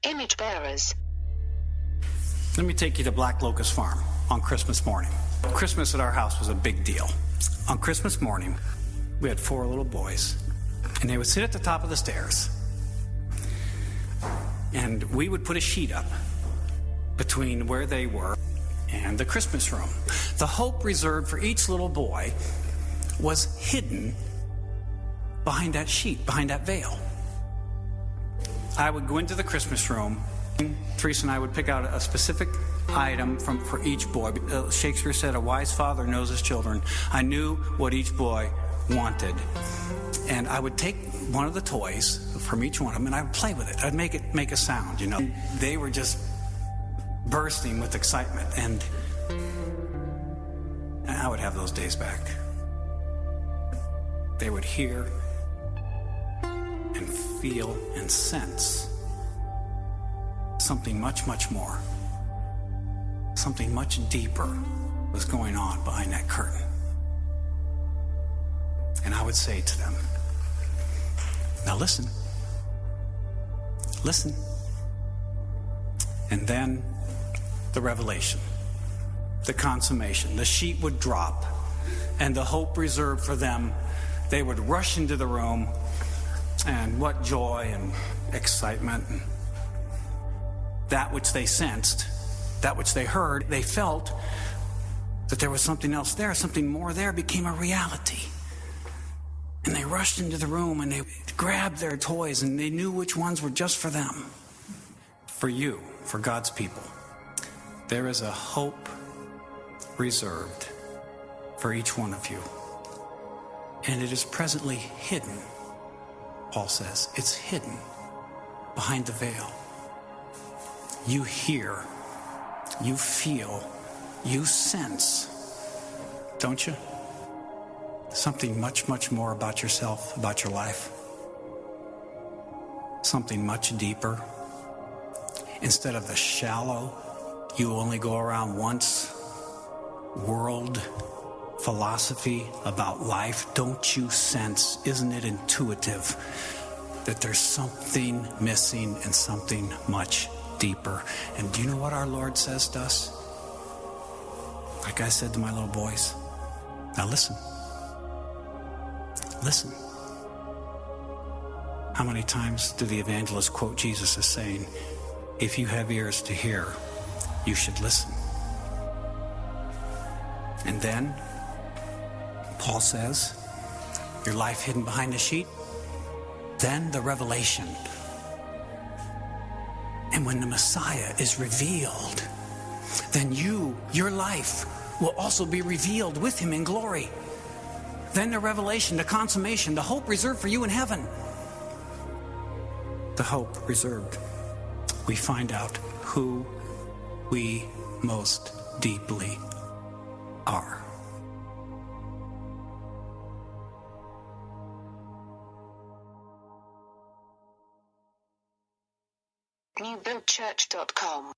Image bearers. Let me take you to Black Locust Farm on Christmas morning. Christmas at our house was a big deal. On Christmas morning, we had 4 little boys, and they would sit at the top of the stairs, and we would put a sheet up between where they were and the Christmas room. The hope reserved for each little boy was hidden behind that sheet, behind that veil. I would go into the Christmas room. Teresa and I would pick out a specific item for each boy. Shakespeare said, "A wise father knows his children." I knew what each boy wanted. And I would take one of the toys from each one of them, and I would play with it. I'd make it make a sound, you know. They were just bursting with excitement, and I would have those days back. They would hear and feel and sense something much, much more. Something much deeper was going on behind that curtain. And I would say to them, "Now listen. Listen." And then the revelation, the consummation, the sheet would drop, and the hope reserved for them, they would rush into the room, and what joy and excitement. And that which they sensed, that which they heard, they felt that there was something else there, something more there, became a reality. And they rushed into the room and they grabbed their toys, and they knew which ones were just for them. For you, for God's people, there is a hope reserved for each one of you. And it is presently hidden, Paul says. It's hidden behind the veil. You hear, you feel, you sense, don't you? Something much, much more about yourself, about your life. Something much deeper. Instead of the shallow, you only go around once, world philosophy about life, don't you sense, isn't it intuitive, that there's something missing and something much deeper? And do you know what our Lord says to us? Like I said to my little boys, now listen. Listen. How many times do the evangelists quote Jesus as saying, "If you have ears to hear, you should listen"? And then, Paul says, your life hidden behind the sheet, then the revelation. And when the Messiah is revealed, then your life will also be revealed with him in glory. Then the revelation, the consummation, the hope reserved for you in heaven. The hope reserved. We find out who we most deeply are. newbuildchurch.com